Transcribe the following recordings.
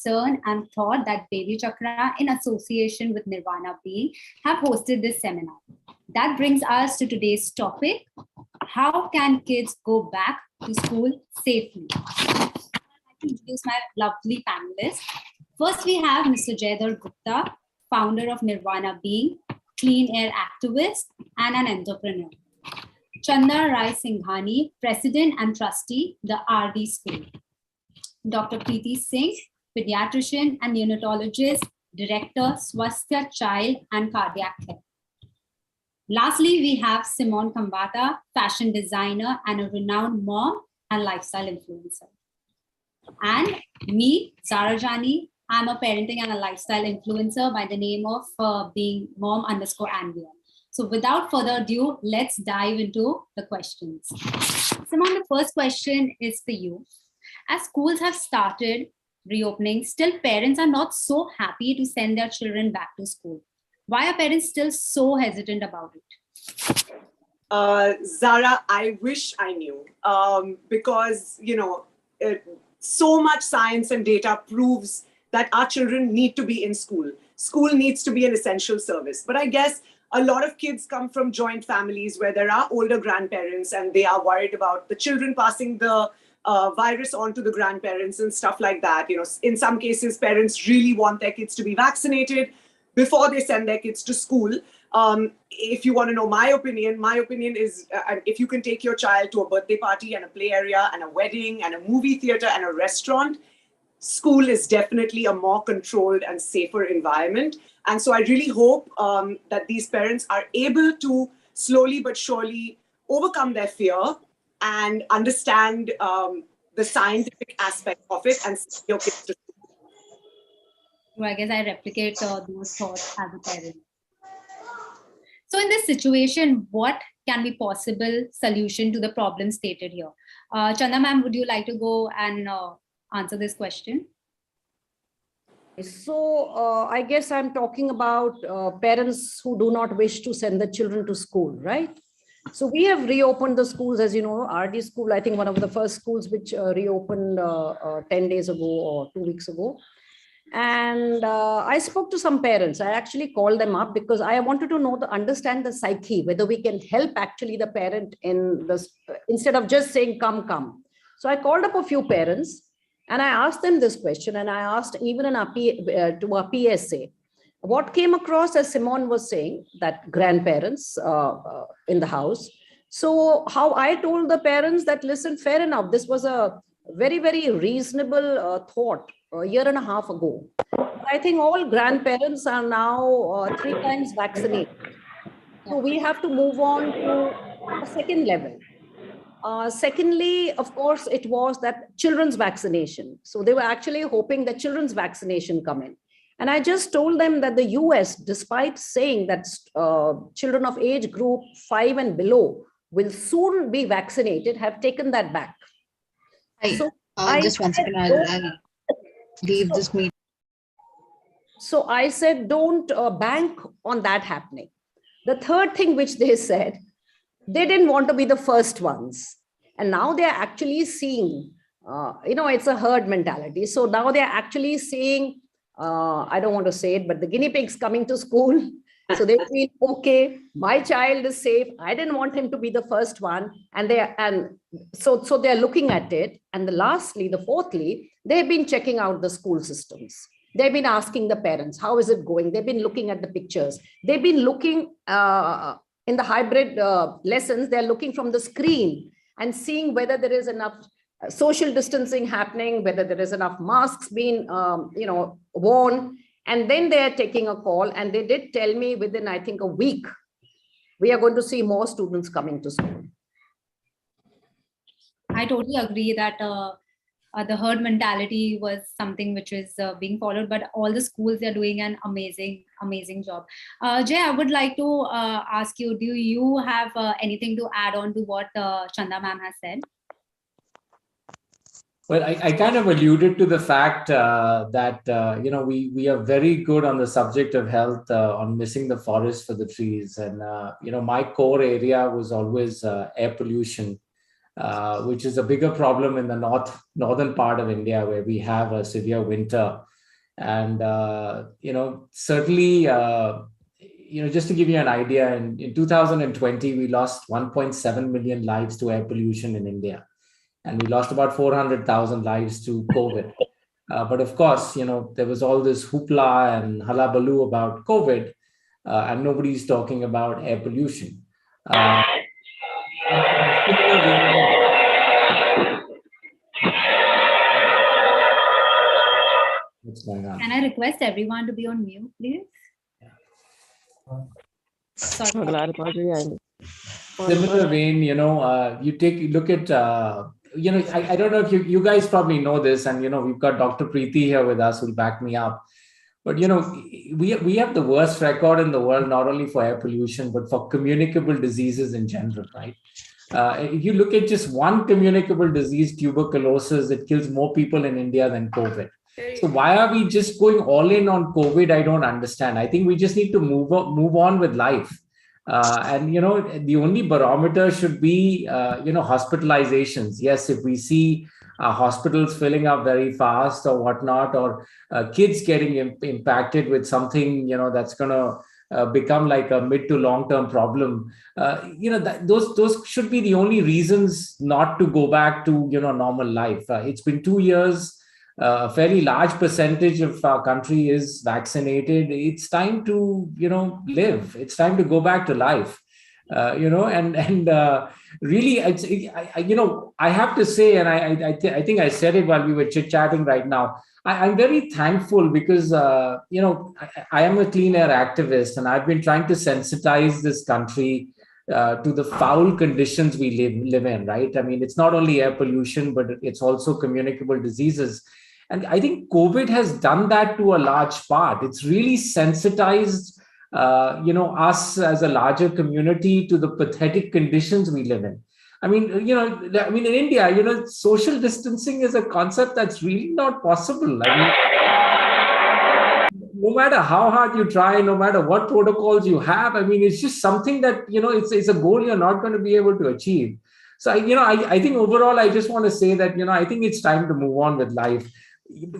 concern and thought that BabyChakra, in association with Nirvana Being, have hosted this seminar. That brings us to today's topic: how can kids go back to school safely? I'd like to introduce my lovely panelists. First, we have Mr. Jayadhar Gupta, founder of Nirvana Being, clean air activist, and an entrepreneur. Chanda Rai Singhani, president and trustee, the RD School. Dr. Preeti Singh, pediatrician and neonatologist, director, Swasthya Child and Cardiac Care. Lastly, we have Simone Kambata, fashion designer and a renowned mom and lifestyle influencer. And me, Zara Jani, I'm a parenting and a lifestyle influencer by the name of being mom_Anvia. So without further ado, let's dive into the questions. Simone, the first question is for you. As schools have started reopening, still parents are not so happy to send their children back to school. Why are parents still so hesitant about it? Zara, I wish I knew because, so much science and data proves that our children need to be in school. School needs to be an essential service. But I guess a lot of kids come from joint families where there are older grandparents and they are worried about the children passing the virus on to the grandparents and stuff like that. In some cases, parents really want their kids to be vaccinated before they send their kids to school. If you want to know my opinion is if you can take your child to a birthday party and a play area and a wedding and a movie theater and a restaurant, school is definitely a more controlled and safer environment. And so I really hope that these parents are able to slowly but surely overcome their fear and understand the scientific aspect of it and send your kids to school. Well, I guess I replicate those thoughts as a parent. So in this situation, what can be possible solution to the problem stated here? Chanda ma'am, would you like to go and answer this question? So I guess I'm talking about parents who do not wish to send the children to school, right? So we have reopened the schools, as you know, RD school, I think one of the first schools which reopened 10 days ago or 2 weeks ago. And I spoke to some parents. I actually called them up because I wanted to understand the psyche, whether we can help actually the parent in this, instead of just saying, come. So I called up a few parents and I asked them this question, and I asked even in our to our PSA, what came across, as Simone was saying, that grandparents in the house. So how I told the parents that, listen, fair enough, this was a very, very reasonable thought a year and a half ago. I think all grandparents are now 3 times vaccinated. So we have to move on to a second level. Secondly, of course, it was that children's vaccination. So they were actually hoping that children's vaccination come in. And I just told them that the US, despite saying that children of age group 5 and below will soon be vaccinated, have taken that back. So just one second, I'll leave this meeting. So I said, don't bank on that happening. The third thing which they said, they didn't want to be the first ones. And now they're actually seeing, it's a herd mentality. So now they're actually seeing, I don't want to say it, but the guinea pigs coming to school. So they feel, okay, my child is safe. I didn't want him to be the first one. So they're looking at it. And fourthly, they've been checking out the school systems. They've been asking the parents, how is it going? They've been looking at the pictures. They've been looking in the hybrid lessons, they're looking from the screen and seeing whether there is enough social distancing happening, whether there is enough masks being, worn. And then they're taking a call. And they did tell me within, I think, a week, we are going to see more students coming to school. I totally agree that the herd mentality was something which is being followed, but all the schools are doing an amazing job. Jay, I would like to ask you, do you have anything to add on to what Chanda ma'am has said? Well, I kind of alluded to the fact that, we are very good on the subject of health, on missing the forest for the trees. And, my core area was always air pollution, which is a bigger problem in the northern part of India, where we have a severe winter. And, certainly, just to give you an idea, in 2020, we lost 1.7 million lives to air pollution in India. And we lost about 400,000 lives to COVID. But of course, there was all this hoopla and hullabaloo about COVID, and nobody's talking about air pollution. What's going on? Can I request everyone to be on mute, please? Sorry. Similar vein, you look at, I don't know if you guys probably know this, and, we've got Dr. Preeti here with us who'll back me up. But, we have the worst record in the world, not only for air pollution, but for communicable diseases in general, right? If you look at just one communicable disease, tuberculosis, it kills more people in India than COVID. So why are we just going all in on COVID? I don't understand. I think we just need to move on with life. And, the only barometer should be, hospitalizations. Yes, if we see hospitals filling up very fast or whatnot, or kids getting impacted with something, that's going to become like a mid to long term problem, those should be the only reasons not to go back to, normal life. It's been 2 years. A fairly large percentage of our country is vaccinated. It's time to, live. It's time to go back to life, and really, I have to say, and I think I said it while we were chit-chatting right now, I'm very thankful because, I am a clean air activist, and I've been trying to sensitize this country to the foul conditions we live in, right? I mean, it's not only air pollution, but it's also communicable diseases. And I think COVID has done that to a large part. It's really sensitized, us as a larger community to the pathetic conditions we live in. I mean, in India, social distancing is a concept that's really not possible. I mean, no matter how hard you try, no matter what protocols you have, I mean, it's just something that, it's a goal you're not going to be able to achieve. So, I think overall, I just want to say that, I think it's time to move on with life.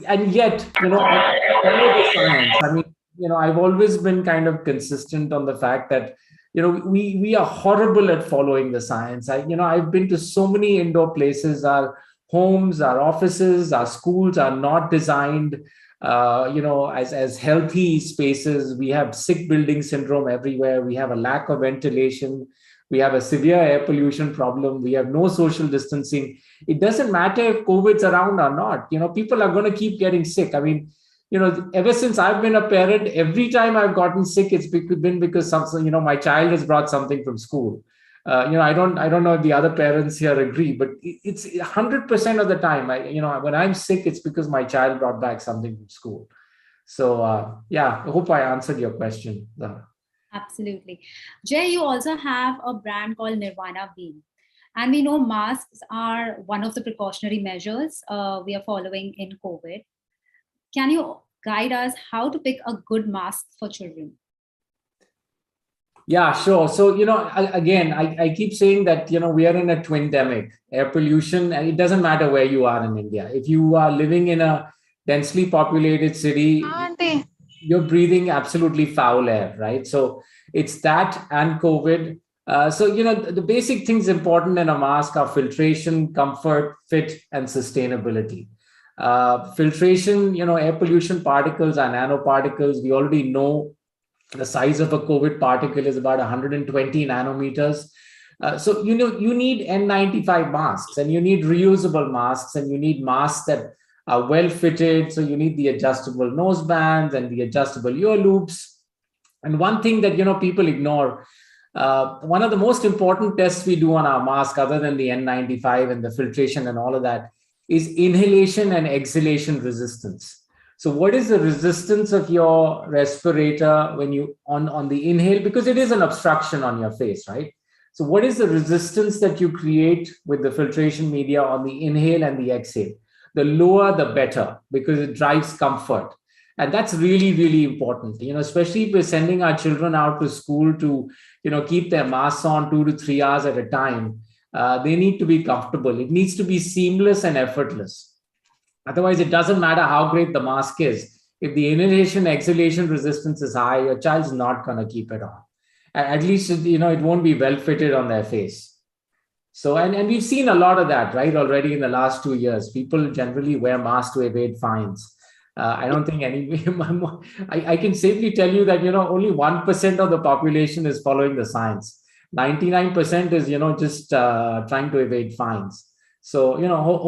And yet, follow the science. I mean, I've always been kind of consistent on the fact that, we are horrible at following the science. I've been to so many indoor places. Our homes, our offices, our schools are not designed, as healthy spaces. We have sick building syndrome everywhere. We have a lack of ventilation. We have a severe air pollution problem. We have no social distancing. It doesn't matter if COVID's around or not. People are going to keep getting sick. I mean, ever since I've been a parent, every time I've gotten sick, it's been because my child has brought something from school. I don't know if the other parents here agree, but it's 100% of the time. When I'm sick, it's because my child brought back something from school. So I hope I answered your question. Absolutely. Jay, you also have a brand called Nirvana Bean. And we know masks are one of the precautionary measures we are following in COVID. Can you guide us how to pick a good mask for children? Yeah, sure. So, again, I keep saying that, we are in a twindemic. Air pollution, and it doesn't matter where you are in India. If you are living in a densely populated city, you're breathing absolutely foul air, right? So it's that and COVID. The basic things important in a mask are filtration, comfort, fit, and sustainability. Filtration, air pollution particles are nanoparticles. We already know the size of a COVID particle is about 120 nanometers. So, you need N95 masks, and you need reusable masks, and you need masks that are well fitted. So you need the adjustable nose bands and the adjustable ear loops. And one thing that, people ignore, one of the most important tests we do on our mask, other than the N95 and the filtration and all of that, is inhalation and exhalation resistance. So what is the resistance of your respirator when you on the inhale? Because it is an obstruction on your face, right? So what is the resistance that you create with the filtration media on the inhale and the exhale? The lower, the better, because it drives comfort. And that's really, really important, especially if we're sending our children out to school to, keep their masks on 2 to 3 hours at a time. They need to be comfortable. It needs to be seamless and effortless. Otherwise, it doesn't matter how great the mask is. if the inhalation exhalation resistance is high, your child's not going to keep it on. At least, it won't be well fitted on their face. So, and we've seen a lot of that, right? Already in the last 2 years, people generally wear masks to evade fines. I don't think I can safely tell you that, only 1% of the population is following the science. 99% is, just trying to evade fines. So,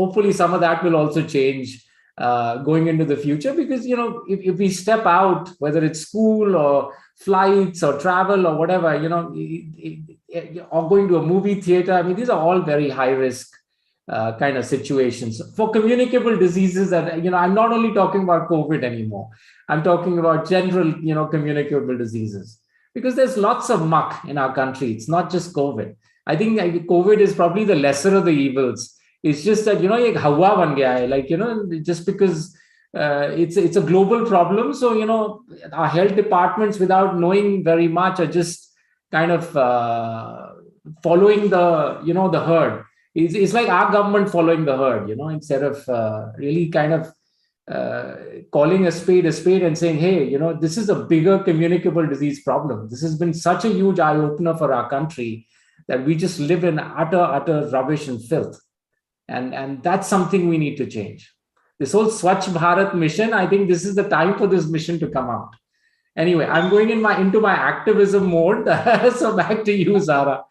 hopefully some of that will also change going into the future, because, if we step out, whether it's school or flights or travel or whatever, or going to a movie theater, I mean, these are all very high risk kind of situations for communicable diseases. That, I'm not only talking about COVID anymore. I'm talking about general, communicable diseases, because there's lots of muck in our country. It's not just COVID. I think COVID is probably the lesser of the evils. It's just that, ek hawa ban gaya hai, like, just because it's a global problem. So, our health departments, without knowing very much, are just kind of following the herd. It's like our government following the herd, instead of really kind of calling a spade and saying, hey, this is a bigger communicable disease problem. This has been such a huge eye opener for our country that we just live in utter rubbish and filth. And that's something we need to change. This whole Swachh Bharat mission, I think this is the time for this mission to come out. Anyway, I'm going into my activism mode. So back to you, Zara.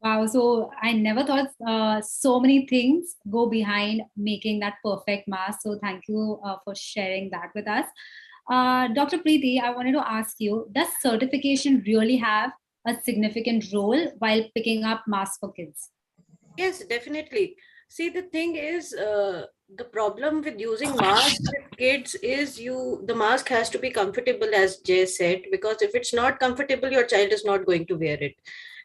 Wow, so I never thought so many things go behind making that perfect mask. So thank you for sharing that with us. Dr. Preeti, I wanted to ask you, does certification really have a significant role while picking up masks for kids? Yes, definitely. See, the thing is, the problem with using masks with kids is the mask has to be comfortable, as Jay said, because if it's not comfortable, your child is not going to wear it.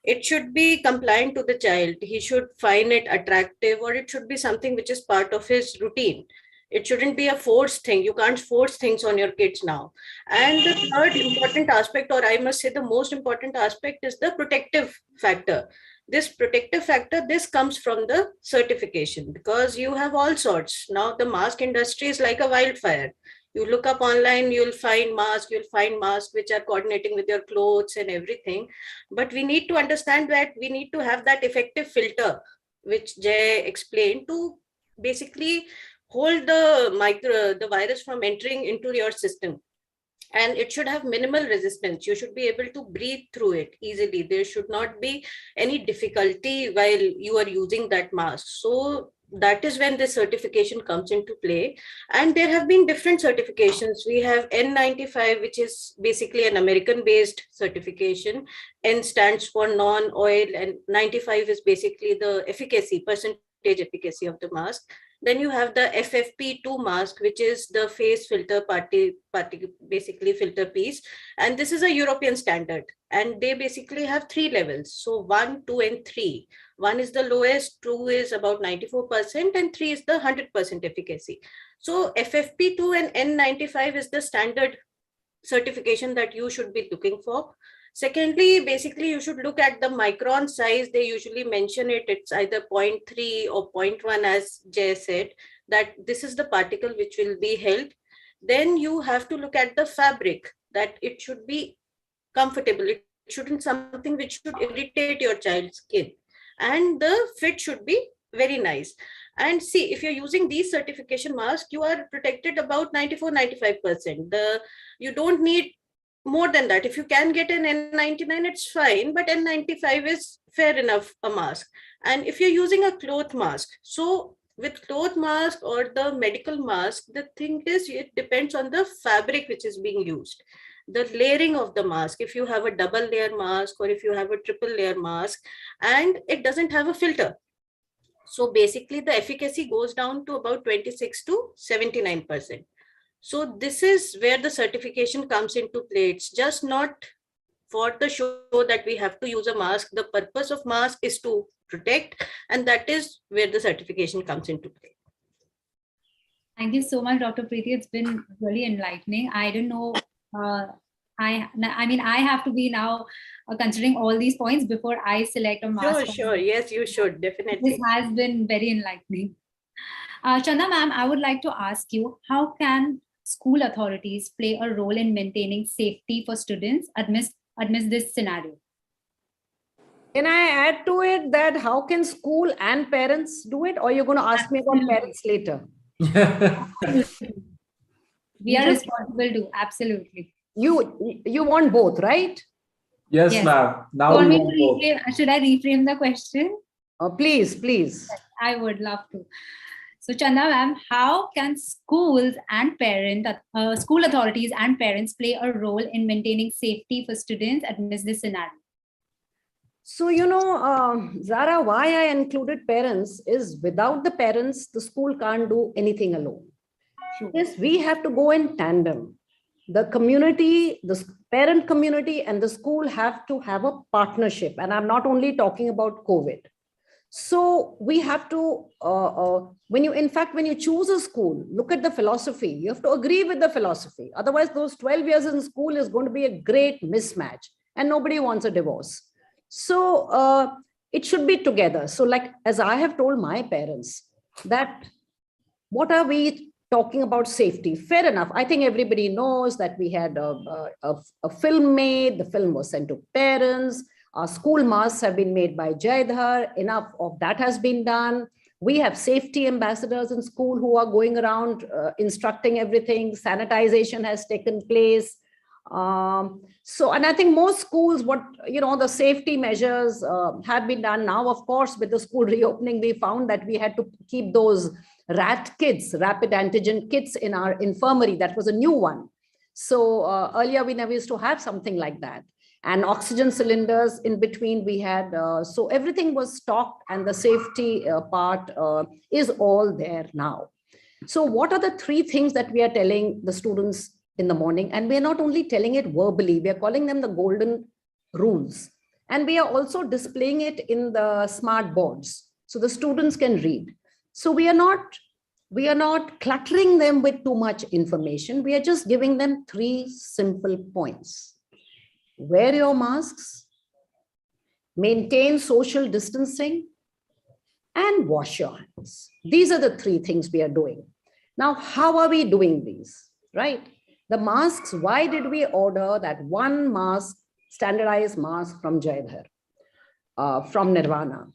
It should be compliant to the child. He should find it attractive, or it should be something which is part of his routine. It shouldn't be a forced thing. You can't force things on your kids now. And the third important aspect, or I must say the most important aspect, is the protective factor. This protective factor, this comes from the certification, because you have all sorts. Now the mask industry is like a wildfire. You look up online, you'll find masks which are coordinating with your clothes and everything. But we need to understand that we need to have that effective filter, which Jay explained, to basically hold the virus from entering into your system. And it should have minimal resistance. You should be able to breathe through it easily. There should not be any difficulty while you are using that mask. So that is when the certification comes into play. And there have been different certifications. We have N95, which is basically an American-based certification. N stands for non-oil, and 95 is basically the percentage efficacy of the mask. Then you have the FFP2 mask, which is the face filter basically filter piece. And this is a European standard. And they basically have 3 levels. So 1, 2, and 3. 1 is the lowest, 2 is about 94%, and 3 is the 100% efficacy. So FFP2 and N95 is the standard certification that you should be looking for. Secondly, basically, you should look at the micron size. They usually mention it. It's either 0.3 or 0.1, as Jay said, that this is the particle which will be held. Then you have to look at the fabric, that it should be comfortable. It shouldn't something which should irritate your child's skin. And the fit should be very nice. And see, if you're using these certification masks, you are protected about 94-95%. You don't need more than that. If you can get an N99, it's fine, but N95 is fair enough a mask. And if you're using a cloth mask, so with cloth mask or the medical mask, the thing is, it depends on the fabric which is being used, the layering of the mask. If you have a double layer mask, or if you have a triple layer mask, and it doesn't have a filter, so basically the efficacy goes down to about 26 to 79%. So this is where the certification comes into play. It's just not for the show that we have to use a mask. The purpose of mask is to protect, and that is where the certification comes into play. Thank you so much, Dr. Preeti. It's been really enlightening. I don't know. I mean, I have to be now considering all these points before I select a mask. Sure. Yes, you should, definitely. This has been very enlightening. Chanda ma'am, I would like to ask you, how can school authorities play a role in maintaining safety for students amidst this scenario? Can I add to it that how can school and parents do it, or you're going to ask me about parents later? We are responsible to, absolutely. You want both, right? Yes, ma'am. Now we want both. Should I reframe the question? Please. Yes, I would love to. So Chanda ma'am, how can schools and school authorities and parents play a role in maintaining safety for students amidst this scenario? So, Zara, why I included parents is without the parents, the school can't do anything alone. Sure. Yes, we have to go in tandem. The community, the parent community and the school have to have a partnership. And I'm not only talking about COVID. So we have to, when you choose a school, look at the philosophy. You have to agree with the philosophy. Otherwise, those 12 years in school is going to be a great mismatch and nobody wants a divorce. So it should be together. So like, as I have told my parents that, what are we talking about safety? Fair enough. I think everybody knows that we had a film made. The film was sent to parents. Our school masks have been made by Jaidhar. Enough of that has been done. We have safety ambassadors in school who are going around instructing everything. Sanitization has taken place. And I think most schools, the safety measures have been done. Now, of course, with the school reopening, we found that we had to keep those RAT kits, rapid antigen kits, in our infirmary. That was a new one. So earlier we never used to have something like that. And oxygen cylinders in between we had. So everything was stocked and the safety part is all there now. So what are the three things that we are telling the students in the morning? And we're not only telling it verbally, we are calling them the golden rules. And we are also displaying it in the smart boards so the students can read. So we are not cluttering them with too much information. We are just giving them three simple points. Wear your masks, maintain social distancing, and wash your hands. These are the three things we are doing. Now, how are we doing these, right? The masks, why did we order that one mask, standardized mask from Jaidhar, from Nirvana?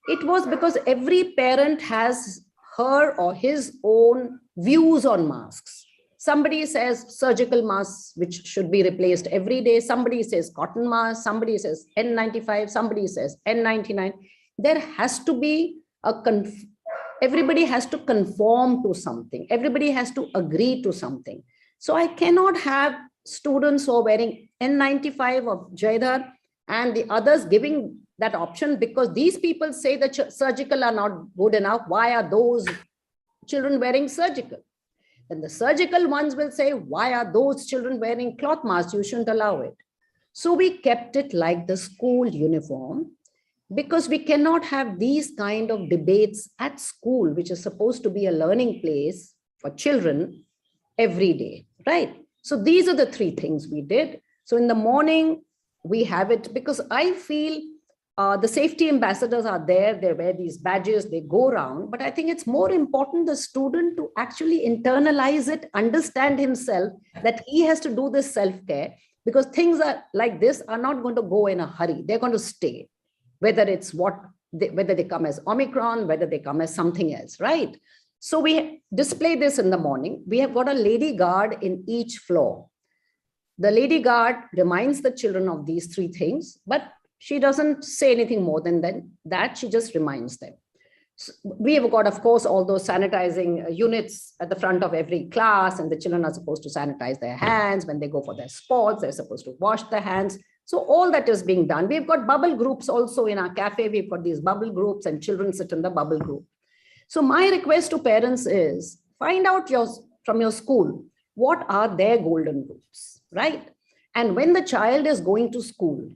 It was because every parent has her or his own views on masks. Somebody says surgical masks, which should be replaced every day. Somebody says cotton mask. Somebody says N95. Somebody says N99. There has to be everybody has to conform to something. Everybody has to agree to something. So I cannot have students who are wearing N95 of Jaidhar and the others giving that option, because these people say that surgical are not good enough. Why are those children wearing surgical? Then the surgical ones will say, why are those children wearing cloth masks? You shouldn't allow it. So we kept it like the school uniform, because we cannot have these kind of debates at school, which is supposed to be a learning place for children every day, right? So these are the three things we did. So in the morning, we have it, because I feel the safety ambassadors are there, they wear these badges, they go around, but I think it's more important the student to actually internalize it, understand himself that he has to do this self-care, because things are like this are not going to go in a hurry. They're going to stay, whether they come as Omicron, whether they come as something else, right? So we display this in the morning. We have got a lady guard in each floor. The lady guard reminds the children of these three things, but she doesn't say anything more than that. She just reminds them. So we have got, of course, all those sanitizing units at the front of every class, and the children are supposed to sanitize their hands. When they go for their sports, they're supposed to wash their hands. So all that is being done. We've got bubble groups also in our cafe. We've got these bubble groups and children sit in the bubble group. So my request to parents is find out from your school, what are their golden rules, right? And when the child is going to school,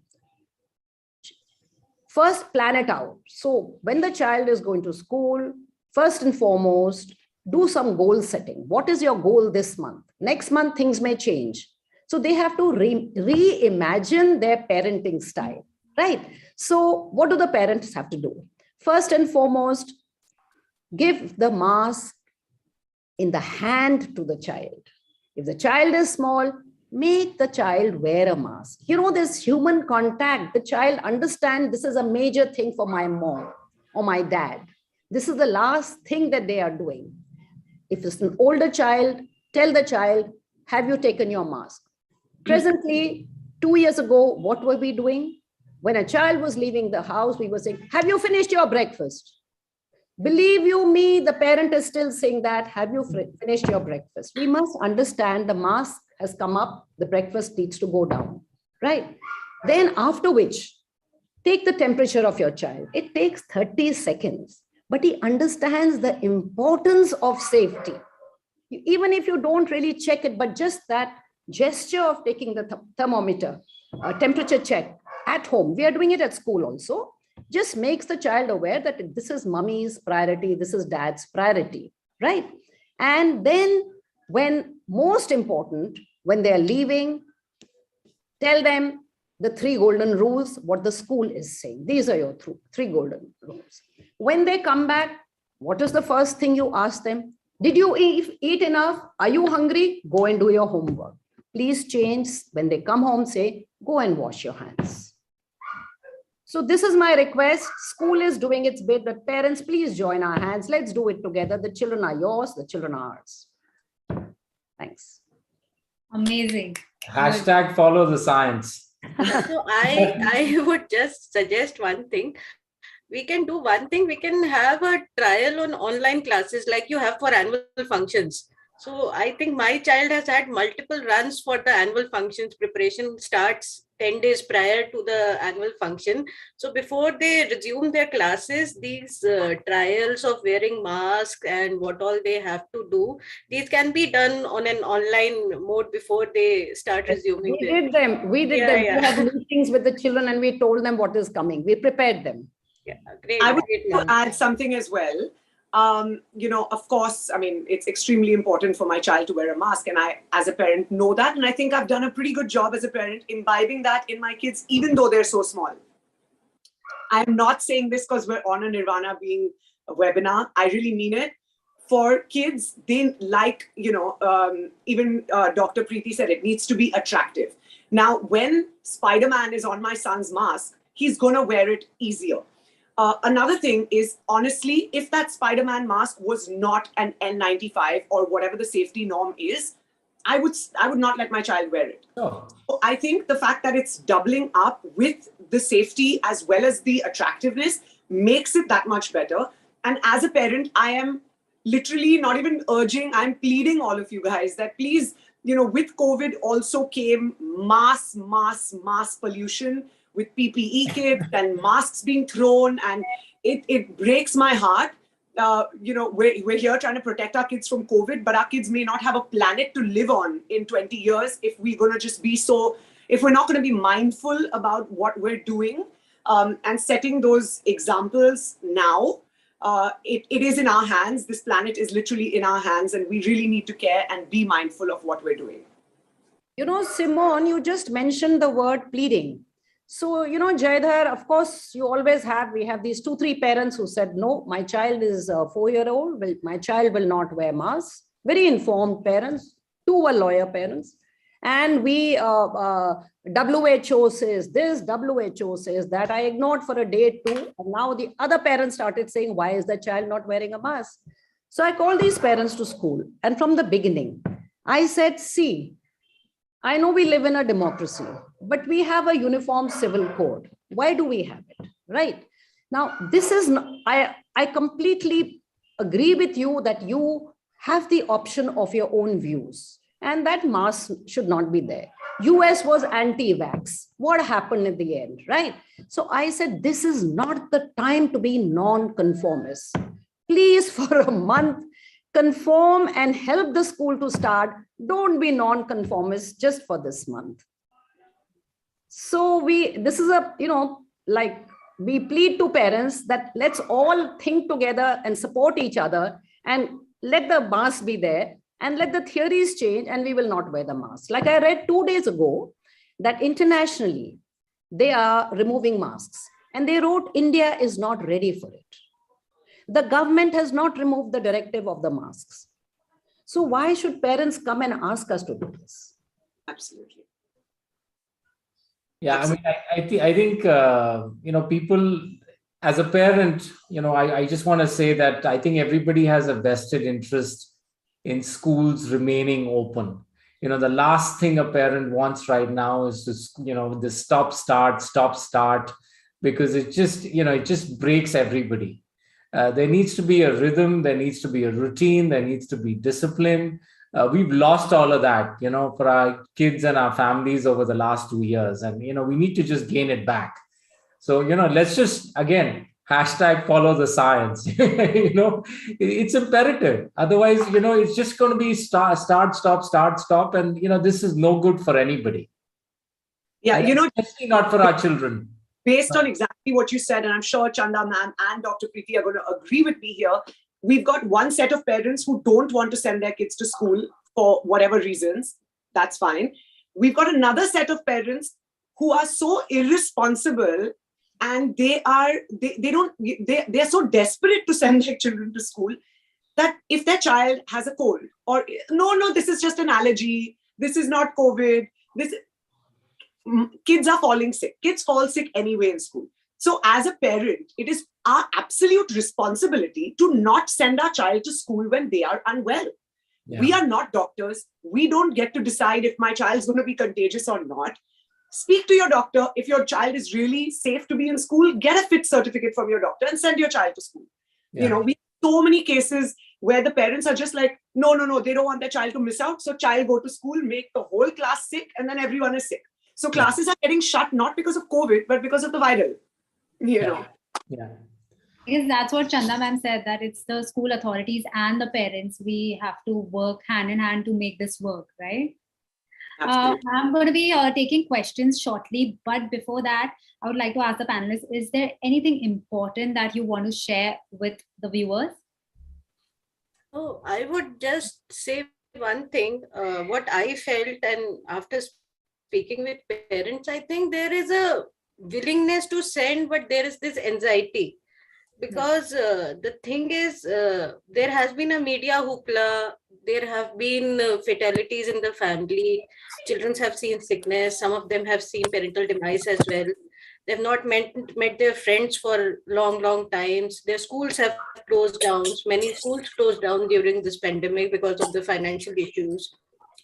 first plan it out. So when the child is going to school, first and foremost, do some goal setting. What is your goal this month? Next month, things may change. So they have to reimagine their parenting style, right? So what do the parents have to do? First and foremost, give the mask in the hand to the child. If the child is small, make the child wear a mask. You know, this human contact, the child understands this is a major thing for my mom or my dad. This is the last thing that they are doing. If it's an older child, tell the child, have you taken your mask? Presently, 2 years ago, what were we doing? When a child was leaving the house, we were saying, have you finished your breakfast? Believe you me, the parent is still saying that, have you finished your breakfast? We must understand the mask has come up, the breakfast needs to go down, right? Then after which, take the temperature of your child. It takes 30 seconds, but he understands the importance of safety. Even if you don't really check it, but just that gesture of taking the thermometer, temperature check at home, we are doing it at school also, just makes the child aware that this is mommy's priority, this is dad's priority, right? And then when most important, when they're leaving, tell them the 3 golden rules, what the school is saying. These are your 3 golden rules. When they come back, what is the first thing you ask them? Did you eat enough? Are you hungry? Go and do your homework. Please change. When they come home, say, go and wash your hands. So this is my request. School is doing its bit, but parents, please join our hands. Let's do it together. The children are yours, the children are ours. Thanks. Amazing. Hashtag follow the science. So I would just suggest one thing. We can do one thing. We can have a trial on online classes like you have for annual functions. So I think my child has had multiple runs for the annual functions. Preparation starts 10 days prior to the annual function. So before they resume their classes, these trials of wearing masks and what all they have to do, these can be done on an online mode before they start resuming. We did them. We had meetings with the children and we told them what is coming. We prepared them. Yeah, great. I would add something as well. Of course, I mean, it's extremely important for my child to wear a mask. And I, as a parent, know that. And I think I've done a pretty good job as a parent imbibing that in my kids, even though they're so small. I'm not saying this because we're on a Nirvana being a webinar. I really mean it. For kids, they like, even Dr. Preeti said, it needs to be attractive. Now, when Spider-Man is on my son's mask, he's going to wear it easier. Another thing is, honestly, if that Spider-Man mask was not an N95 or whatever the safety norm is, I would not let my child wear it. Oh. So I think the fact that it's doubling up with the safety as well as the attractiveness makes it that much better. And as a parent, I am literally not even urging, I'm pleading all of you guys that please, with COVID also came mass pollution, with PPE kits and masks being thrown, and it breaks my heart. We're here trying to protect our kids from COVID, but our kids may not have a planet to live on in 20 years if we're going to just be if we're not going to be mindful about what we're doing and setting those examples now. It is in our hands. This planet is literally in our hands, and we really need to care and be mindful of what we're doing. Simone, you just mentioned the word pleading. So, Jaidhar, of course, we have these 2-3 parents who said, no, my child is a 4-year-old, my child will not wear masks. Very informed parents, 2 were lawyer parents. And WHO says this, WHO says that. I ignored for a day too. And now the other parents started saying, why is the child not wearing a mask? So I called these parents to school. And from the beginning, I said, see, I know we live in a democracy, but we have a uniform civil code. Why do we have it? Right? Now, this is, I completely agree with you that you have the option of your own views, and that mask should not be there. US was anti-vax. What happened in the end, right? So I said, this is not the time to be non-conformist. Please, for a month, conform and help the school to start. Don't be non-conformist just for this month. So this is we plead to parents that let's all think together and support each other and let the mask be there and let the theories change, and we will not wear the mask. Like I read 2 days ago that internationally they are removing masks, and they wrote India is not ready for it. The government has not removed the directive of the masks. So why should parents come and ask us to do this? Absolutely. Yeah, I think people, as a parent, I just want to say that I think everybody has a vested interest in schools remaining open. The last thing a parent wants right now is to, the stop start, because it just breaks everybody. There needs to be a rhythm, there needs to be a routine, there needs to be discipline. We've lost all of that, for our kids and our families over the last 2 years. And, we need to just gain it back. So, let's just, again, #follow the science. It's imperative. Otherwise, it's just going to be start, stop. And, this is no good for anybody. Yeah, and especially not for our children. Based on exactly what you said, and I'm sure Chanda ma'am and Dr. Preeti are going to agree with me here, we've got one set of parents who don't want to send their kids to school for whatever reasons. That's fine. We've got another set of parents who are so irresponsible, and they're so desperate to send their children to school that if their child has a cold, or no, this is just an allergy, this is not COVID, kids are falling sick. Kids fall sick anyway in school. So as a parent, it is our absolute responsibility to not send our child to school when they are unwell. Yeah. We are not doctors. We don't get to decide if my child is going to be contagious or not. Speak to your doctor. If your child is really safe to be in school, get a fit certificate from your doctor and send your child to school. Yeah. We have so many cases where the parents are just like, no, they don't want their child to miss out. So child go to school, make the whole class sick, and then everyone is sick. So classes are getting shut, not because of COVID, but because of the viral. Yeah. Because that's what Chanda ma'am said, that it's the school authorities and the parents. We have to work hand in hand to make this work, right? I'm going to be taking questions shortly, but before that, I would like to ask the panelists, is there anything important that you want to share with the viewers? Oh, I would just say one thing, what I felt, and after speaking with parents, I think there is a willingness to send, but there is this anxiety. Because the thing is, there has been a media hoopla, there have been fatalities in the family, children have seen sickness, some of them have seen parental demise as well. They've not met their friends for long times. Their schools have closed down. Many schools closed down during this pandemic because of the financial issues.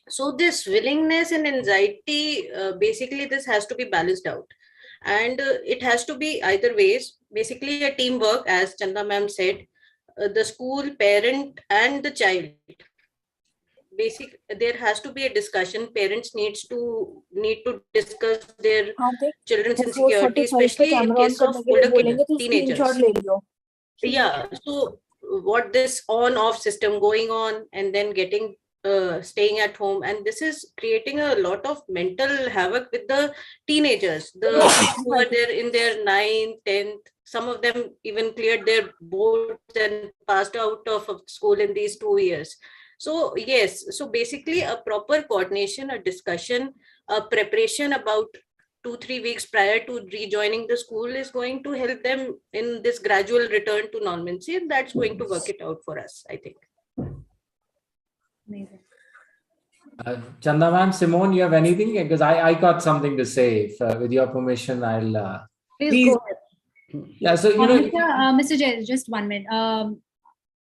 So this willingness and anxiety, basically this has to be balanced out. And it has to be either ways, basically a teamwork, as Chanda ma'am said, the school, parent and the child. There has to be a discussion. Parents need to discuss their children's insecurity, especially in case of older kids, teenagers. Yeah, so what this on-off system going on, and then getting staying at home, and this is creating a lot of mental havoc with the teenagers, the who are there in their 9th, 10th. Some of them even cleared their boards and passed out of school in these 2 years. So yes, so basically a proper coordination, a discussion, a preparation about 2-3 weeks prior to rejoining the school is going to help them in this gradual return to normalcy, and that's going to work it out for us, I think. Amazing. Chanda ma'am, Simone, you have anything? Because I got something to say. If, with your permission, I'll... Please go ahead. Yeah, so, Mr. Jay, just 1 minute.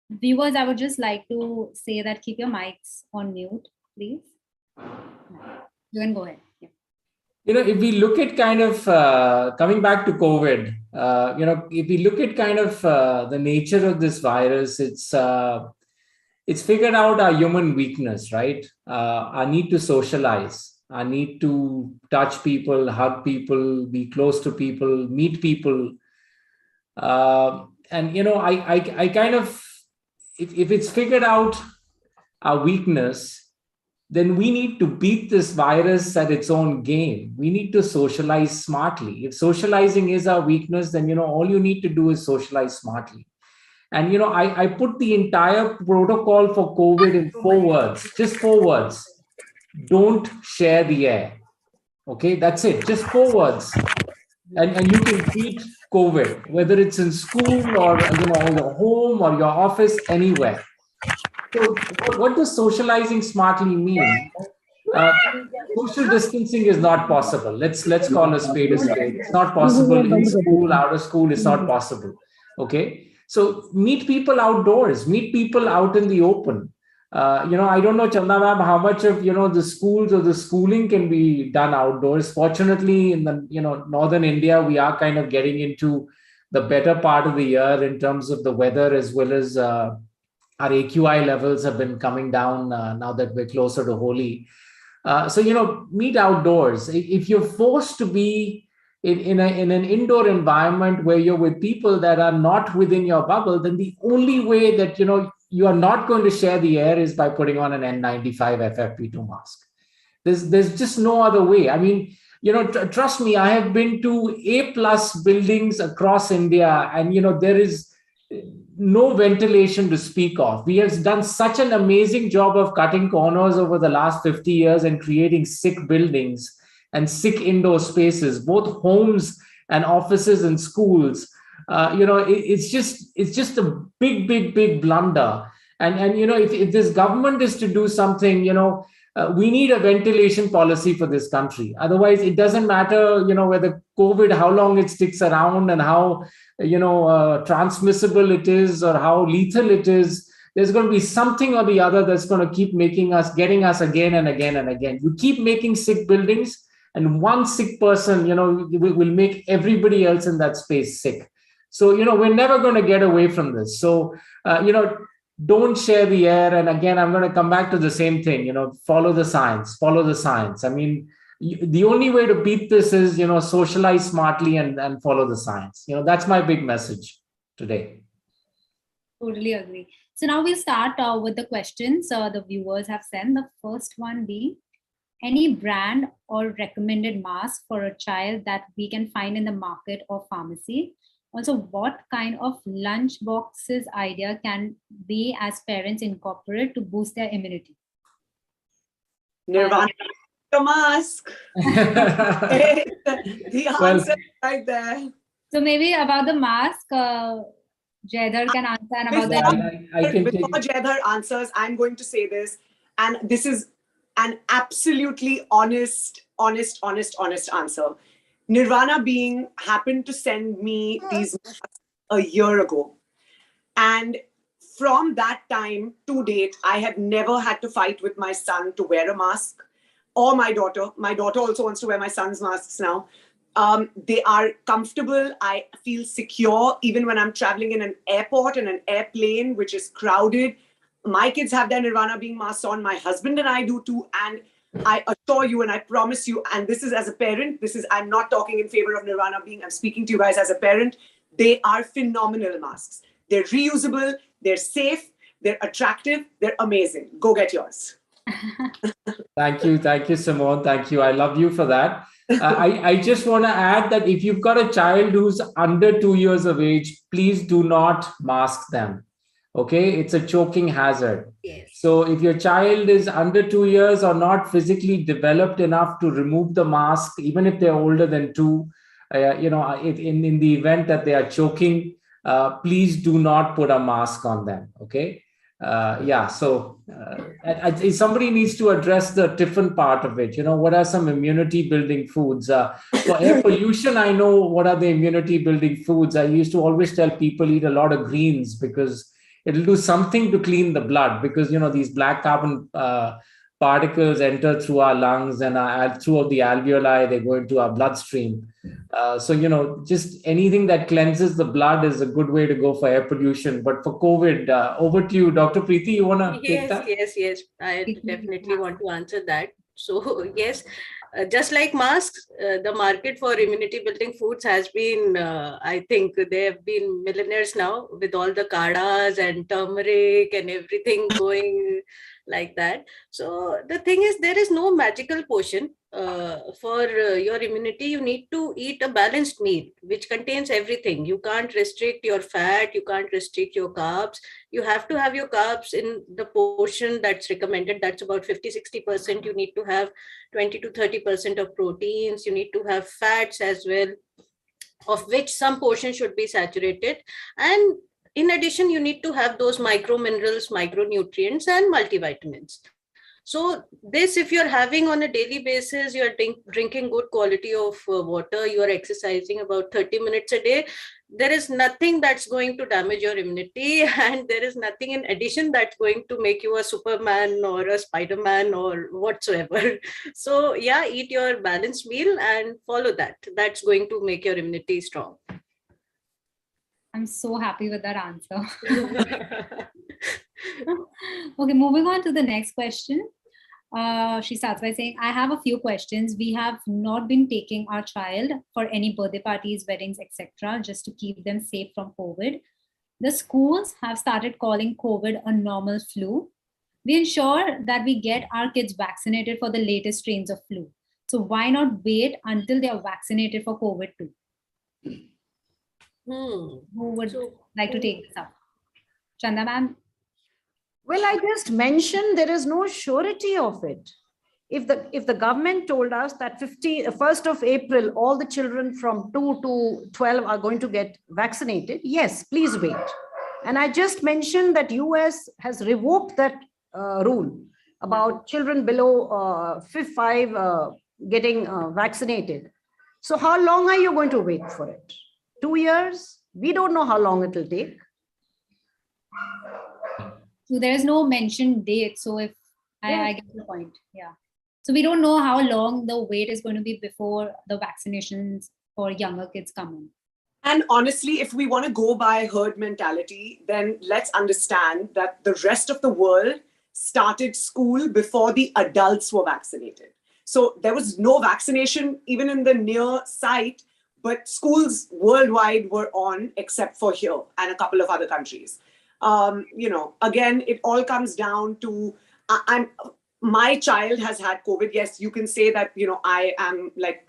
Viewers, I would just like to say that keep your mics on mute, please. You can go ahead. Yeah. If we look at kind of coming back to COVID, if we look at kind of the nature of this virus, it's figured out our human weakness, right? Our need to socialize, our need to touch people, hug people, be close to people, meet people. And, I kind of, if it's figured out our weakness, then we need to beat this virus at its own game. We need to socialize smartly. If socializing is our weakness, then, all you need to do is socialize smartly. And, I put the entire protocol for COVID in 4 words, just 4 words. Don't share the air. Okay, that's it, just 4 words. And you can beat COVID, whether it's in school or, your home or your office, anywhere. So what does socializing smartly mean? Social distancing is not possible. Let's call a spade a spade. It's not possible in school, out of school. It's not possible. Okay. So meet people outdoors. Meet people out in the open. I don't know, Chanda ma'am, how much of the schools or the schooling can be done outdoors. Fortunately, in the northern India, we are kind of getting into the better part of the year in terms of the weather, as well as our AQI levels have been coming down now that we're closer to Holi. So meet outdoors. If you're forced to be in an indoor environment where you're with people that are not within your bubble, then the only way that you are not going to share the air is by putting on an N95 FFP2 mask. There's just no other way. I mean, trust me, I have been to A+ buildings across India, and there is no ventilation to speak of. We have done such an amazing job of cutting corners over the last 50 years and creating sick buildings and sick indoor spaces, both homes and offices and schools. It's just a big blunder. And if this government is to do something, we need a ventilation policy for this country. Otherwise, it doesn't matter, whether COVID, how long it sticks around and how, transmissible it is or how lethal it is. There's going to be something or the other that's going to keep getting us again and again and again. You keep making sick buildings, and one sick person, will make everybody else in that space sick. So, we're never going to get away from this. So, don't share the air. And again, I'm going to come back to the same thing, follow the science. I mean, the only way to beat this is, socialize smartly and follow the science. That's my big message today. Totally agree. So now we'll start with the questions the viewers have sent. The first one being, any brand or recommended mask for a child that we can find in the market or pharmacy? Also, what kind of lunch boxes idea can we as parents incorporate to boost their immunity? Nirvana, the mask. The answer right there. So maybe about the mask, Jaydhar can answer. And about before Jaydhar answers, I'm going to say this, and this is an absolutely honest answer. Nirvana being happened to send me these masks a year ago. And from that time to date, I have never had to fight with my son to wear a mask, or my daughter. My daughter also wants to wear my son's masks now. They are comfortable. I feel secure even when I'm traveling in an airport and an airplane, which is crowded. My kids have their Nirvana being masks on. My husband and I do too. And I assure you and I promise you, and this is as a parent, I'm not talking in favor of Nirvana being, I'm speaking to you guys as a parent. They are phenomenal masks. They're reusable, they're safe, they're attractive, they're amazing. Go get yours. Thank you, Simone. Thank you. I love you for that. I just want to add that if you've got a child who's under 2 years of age, please do not mask them. Okay, it's a choking hazard. Yes. So if your child is under 2 years or not physically developed enough to remove the mask, even if they're older than 2, in the event that they are choking, please do not put a mask on them. Okay. Somebody needs to address the Tiffin part of it. What are some immunity building foods? For air pollution, I know what are the immunity building foods. I used to always tell people eat a lot of greens because it'll do something to clean the blood, because, these black carbon particles enter through our lungs and throughout the alveoli, they go into our bloodstream. Just anything that cleanses the blood is a good way to go for air pollution. But for COVID, over to you, Dr. Preeti, you want to take that? Yes. I definitely want to answer that. So, yes, just like masks, the market for immunity building foods has been, I think they have been millionaires now with all the kadas and turmeric and everything going like that. So the thing is, there is no magical potion for your immunity. You need to eat a balanced meal, which contains everything. You can't restrict your fat. You can't restrict your carbs. You have to have your carbs in the portion that's recommended. That's about 50-60%. You need to have 20 to 30% of proteins. You need to have fats as well, of which some portion should be saturated. And in addition, you need to have those micro minerals, micronutrients, and multivitamins. So this, if you're having on a daily basis, you're drinking good quality of water, you are exercising about 30 minutes a day, there is nothing that's going to damage your immunity, and there is nothing in addition that's going to make you a Superman or a Spider-Man or whatsoever. So yeah, eat your balanced meal and follow that. That's going to make your immunity strong. I'm so happy with that answer. Okay, moving on to the next question. She starts by saying, I have a few questions. We have not been taking our child for any birthday parties, weddings, etc., just to keep them safe from COVID. The schools have started calling COVID a normal flu. We ensure that we get our kids vaccinated for the latest strains of flu. So why not wait until they are vaccinated for COVID too? Who would like to take this up? Chanda ma'am? Well, I just mentioned there is no surety of it. If the government told us that 1st of April, all the children from 2 to 12 are going to get vaccinated, yes, please wait. And I just mentioned that US has revoked that rule about children below 5 getting vaccinated. So how long are you going to wait for it? 2 years? We don't know how long it will take. So there is no mentioned date. So if I get the point, yeah. So we don't know how long the wait is going to be before the vaccinations for younger kids come in. And honestly, if we want to go by herd mentality, then let's understand that the rest of the world started school before the adults were vaccinated. So there was no vaccination even in the near sight, but schools worldwide were on except for here and a couple of other countries. Again, it all comes down to, my child has had COVID. Yes, you can say that, I am like,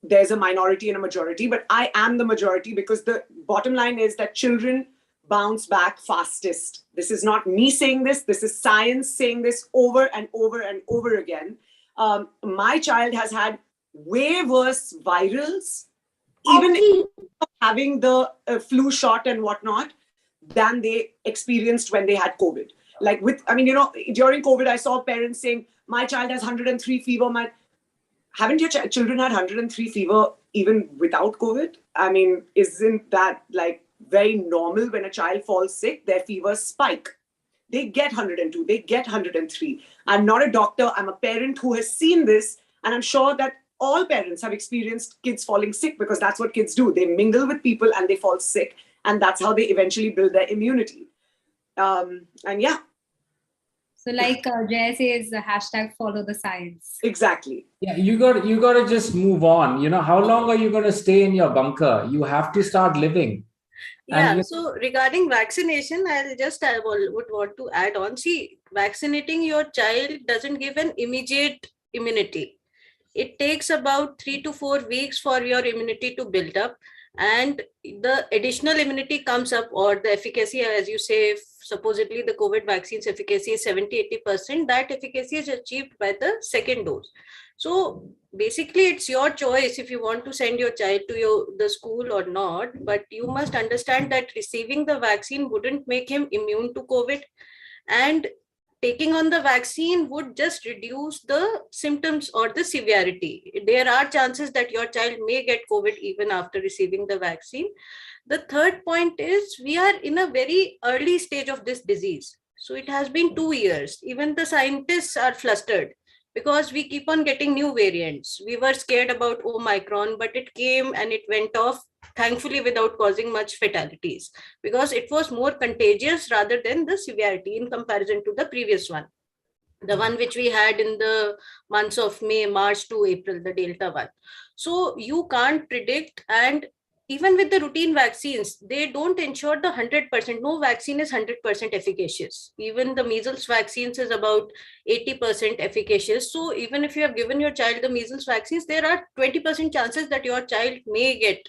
there's a minority and a majority, but I am the majority because the bottom line is that children bounce back fastest. This is not me saying this. This is science saying this over and over and over again. My child has had way worse virals, even having the flu shot and whatnot, than they experienced when they had COVID. Like during COVID, I saw parents saying, my child has 103 fever. Haven't your children had 103 fever even without COVID? I mean, isn't that like very normal? When a child falls sick, their fevers spike. They get 102, they get 103. I'm not a doctor, I'm a parent who has seen this, and I'm sure that all parents have experienced kids falling sick because that's what kids do. They mingle with people and they fall sick, and that's how they eventually build their immunity. And yeah. So like Jay says, hashtag follow the science. Exactly. Yeah, you got to just move on. How long are you going to stay in your bunker? You have to start living. Yeah, so regarding vaccination, I would want to add on. See, vaccinating your child doesn't give an immediate immunity. It takes about 3 to 4 weeks for your immunity to build up, and the additional immunity comes up, or the efficacy, as you say, supposedly the COVID vaccine's efficacy is 70-80%. That efficacy is achieved by the second dose. So basically, it's your choice if you want to send your child to the school or not. But you must understand that receiving the vaccine wouldn't make him immune to COVID, and taking on the vaccine would just reduce the symptoms or the severity. There are chances that your child may get COVID even after receiving the vaccine. The third point is, we are in a very early stage of this disease. So it has been 2 years. Even the scientists are flustered because we keep on getting new variants. We were scared about Omicron, but it came and it went off, thankfully, without causing much fatalities, because it was more contagious rather than the severity in comparison to the previous one, the one which we had in the months of May, March to April, the Delta one. So you can't predict, and even with the routine vaccines, they don't ensure the 100%. No vaccine is 100% efficacious. Even the measles vaccines is about 80% efficacious. So even if you have given your child the measles vaccines, there are 20% chances that your child may get.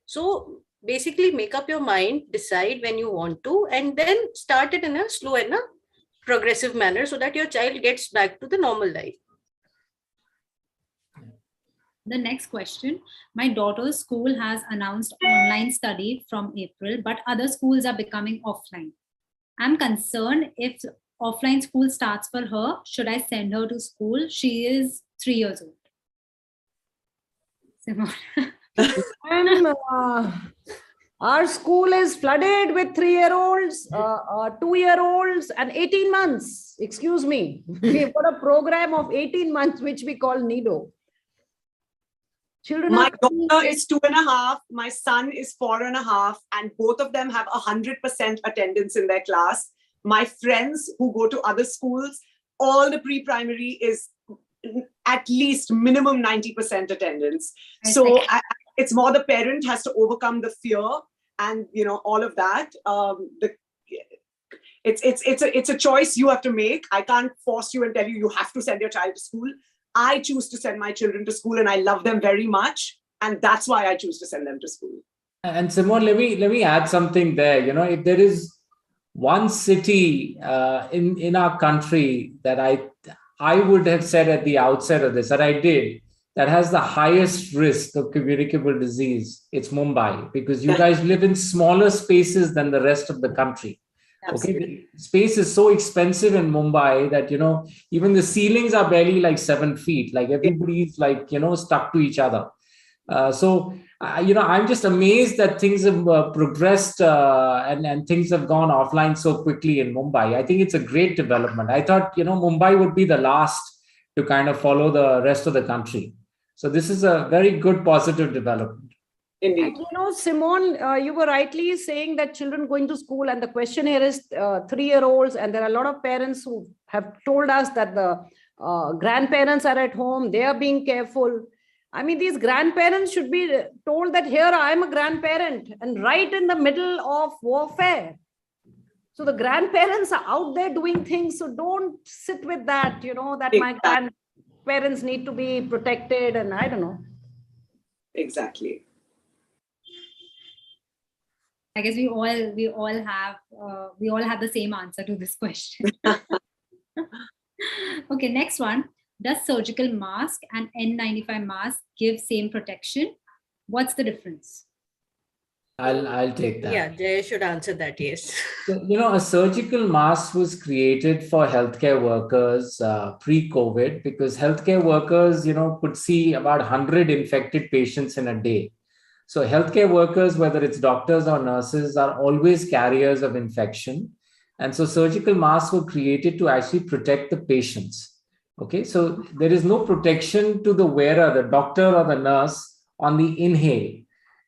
So basically, make up your mind, decide when you want to, and then start it in a slow and a progressive manner so that your child gets back to the normal life. The next question, my daughter's school has announced online study from April, but other schools are becoming offline. I'm concerned if offline school starts for her, should I send her to school? She is 3 years old. Simone. Our school is flooded with 3-year-olds, 2-year-olds, and 18 months. Excuse me. We've got a program of 18 months, which we call NIDO. Children my daughter is 2.5, my son is 4.5, and both of them have 100% attendance in their class. My friends who go to other schools, all the pre-primary is at least minimum 90% attendance. So it's more the parent has to overcome the fear and all of that. It's a choice you have to make. I can't force you and tell you have to send your child to school. I choose to send my children to school, and I love them very much, and that's why I choose to send them to school. And Simone, let me add something there. If there is one city in our country that I would have said at the outset of this, that I did, that has the highest risk of communicable disease, it's Mumbai, because you guys live in smaller spaces than the rest of the country. Absolutely. Okay, the space is so expensive in Mumbai that even the ceilings are barely like 7 feet. Like everybody's like stuck to each other. I'm just amazed that things have progressed and things have gone offline so quickly in Mumbai. I think it's a great development. I thought Mumbai would be the last to kind of follow the rest of the country. So this is a very good positive development. Indeed. Simone, you were rightly saying that children going to school, and the question here is 3-year-olds, and there are a lot of parents who have told us that the grandparents are at home, they are being careful. I mean, these grandparents should be told that here I am a grandparent and right in the middle of warfare. So the grandparents are out there doing things. So don't sit with that, that my grandparents need to be protected, and I don't know. Exactly. I guess we all have the same answer to this question. Okay, next one. Does surgical mask and N95 mask give same protection? What's the difference? I'll take that. Yeah, Jay should answer that, yes. So, a surgical mask was created for healthcare workers pre-COVID, because healthcare workers, could see about 100 infected patients in a day. So healthcare workers, whether it's doctors or nurses, are always carriers of infection. And so surgical masks were created to actually protect the patients. Okay, so there is no protection to the wearer, the doctor or the nurse, on the inhale.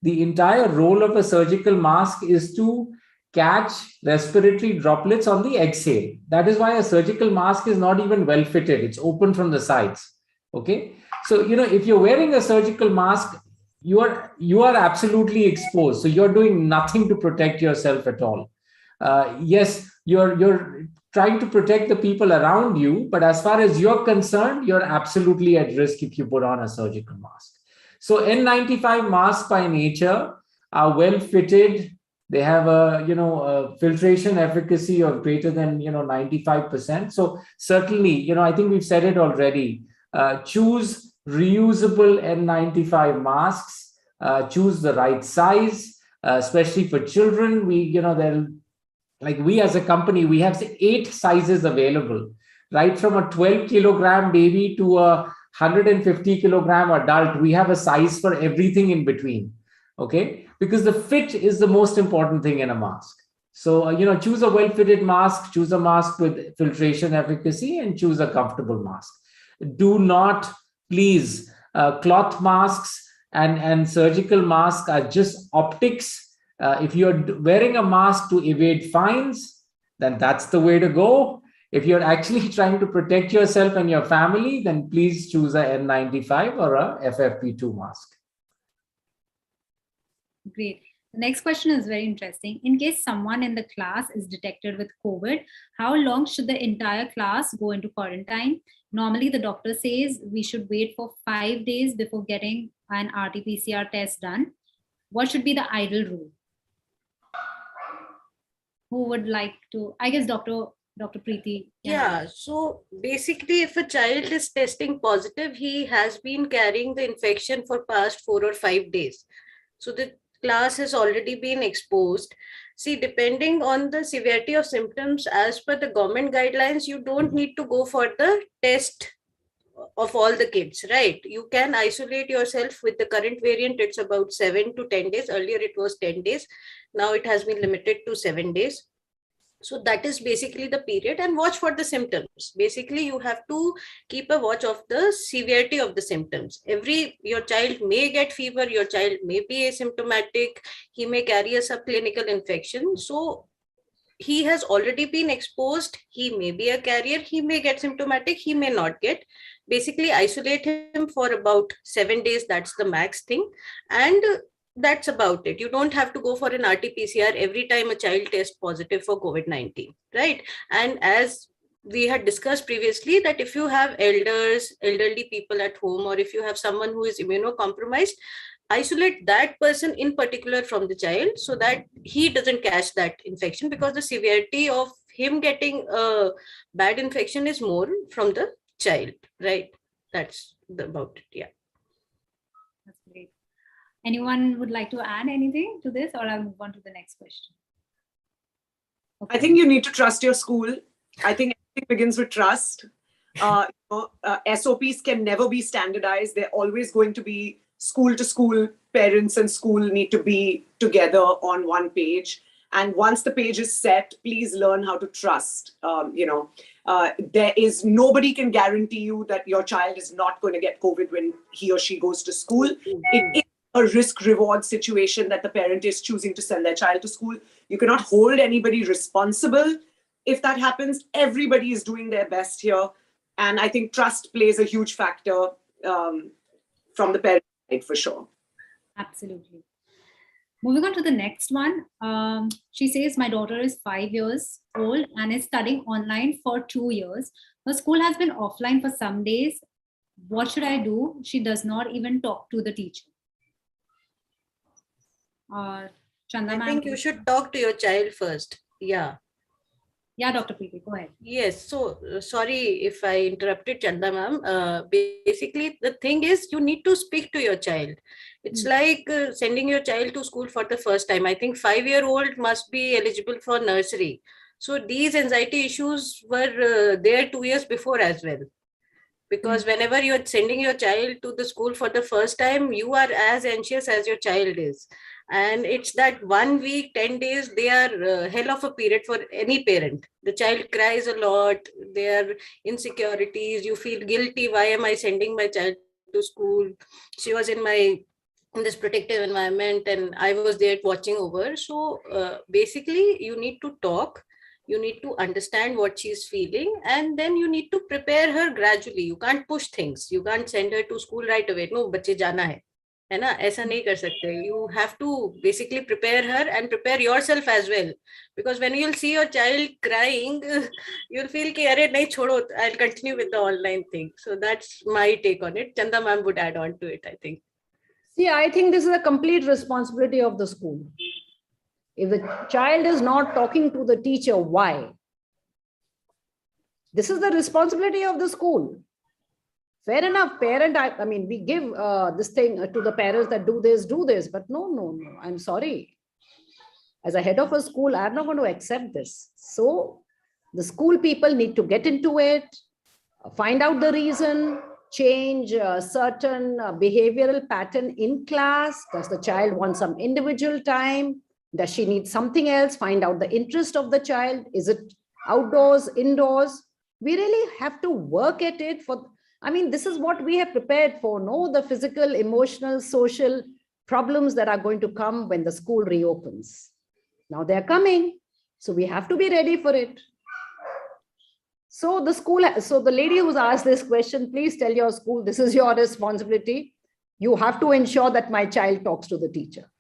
The entire role of a surgical mask is to catch respiratory droplets on the exhale. That is why a surgical mask is not even well fitted. It's open from the sides. Okay, so if you're wearing a surgical mask, you are absolutely exposed. So you're doing nothing to protect yourself at all. Yes, you're trying to protect the people around you, but as far as you're concerned, you're absolutely at risk if you put on a surgical mask. So N95 masks by nature are well fitted. They have a filtration efficacy of greater than 95%. So certainly, I think we've said it already. Choose reusable N95 masks. Choose the right size, especially for children. We as a company, we have 8 sizes available, right from a 12 kilogram baby to a 150 kilogram adult. We have a size for everything in between. Okay, because the fit is the most important thing in a mask. So, choose a well-fitted mask, choose a mask with filtration efficacy, and choose a comfortable mask. Do not, please, cloth masks and surgical masks are just optics. If you're wearing a mask to evade fines, then that's the way to go. If you're actually trying to protect yourself and your family, then please choose a N95 or a FFP2 mask. Great. The next question is very interesting. In case someone in the class is detected with COVID, how long should the entire class go into quarantine? Normally, the doctor says we should wait for 5 days before getting an RT-PCR test done. What should be the ideal rule? Who would like to? I guess Dr. Dr. Preeti. Yeah, so basically, if a child is testing positive, he has been carrying the infection for past 4 or 5 days. So the class has already been exposed. See, depending on the severity of symptoms, as per the government guidelines, you don't need to go for the test of all the kids, right? You can isolate yourself. With the current variant, it's about 7 to 10 days. Earlier, it was 10 days. Now it has been limited to 7 days. So that is basically the period, and watch for the symptoms. Basically, you have to keep a watch of the severity of the symptoms. Your child may get fever, your child may be asymptomatic, he may carry a subclinical infection. So he has already been exposed, he may be a carrier, he may get symptomatic, he may not get. Basically, isolate him for about 7 days. That's the max thing. And that's about it. You don't have to go for an RT-PCR every time a child tests positive for COVID-19, right? And as we had discussed previously, that if you have elderly people at home, or if you have someone who is immunocompromised, isolate that person in particular from the child so that he doesn't catch that infection, because the severity of him getting a bad infection is more from the child, right? That's about it. Yeah. That's great. Anyone would like to add anything to this, or I'll move on to the next question? Okay. I think you need to trust your school. I think everything begins with trust. SOPs can never be standardized. They're always going to be school to school. Parents and school need to be together on one page. And once the page is set, please learn how to trust. There is nobody can guarantee you that your child is not going to get COVID when he or she goes to school. It is a risk-reward situation that the parent is choosing to send their child to school. You cannot hold anybody responsible if that happens. Everybody is doing their best here. And I think trust plays a huge factor from the parent side for sure. Absolutely. Moving on to the next one. She says, my daughter is 5 years old and is studying online for 2 years. Her school has been offline for some days. What should I do? She does not even talk to the teacher. Chanda, I think you should talk to your child first. Yeah. Yeah, Dr. Preeti, go ahead. Yes. So sorry if I interrupted, Chanda ma'am. Basically, the thing is you need to speak to your child. It's like sending your child to school for the first time. I think 5-year-old must be eligible for nursery. So these anxiety issues were there 2 years before as well. Because whenever you're sending your child to the school for the first time, you are as anxious as your child is. And it's that 1 week, 10 days, they are hell of a period for any parent. The child cries a lot, there are insecurities, you feel guilty. Why am I sending my child to school? She was in this protective environment and I was there watching over. So basically, you need to talk. You need to understand what she's feeling, and then you need to prepare her gradually. You can't push things. You can't send her to school right away. No, बच्चे जाना है ना? ऐसा नहीं कर सकते. You have to basically prepare her and prepare yourself as well. Because when you'll see your child crying, you'll feel कि अरे नहीं छोड़ो, I'll continue with the online thing. So that's my take on it. Chanda ma'am would add on to it, I think. See, I think this is a complete responsibility of the school. If the child is not talking to the teacher, why? This is the responsibility of the school. Fair enough, parent, I mean, we give this thing to the parents that do this, but no, I'm sorry. As a head of a school, I'm not going to accept this. So the school people need to get into it, find out the reason, change a certain behavioral pattern in class. Does the child want some individual time? Does she need something else? Find out the interest of the child. Is it outdoors, indoors? We really have to work at it this is what we have prepared for. No, the physical, emotional, social problems that are going to come when the school reopens. Now they're coming. So we have to be ready for it. So the lady who's asked this question, please tell your school, this is your responsibility. You have to ensure that my child talks to the teacher.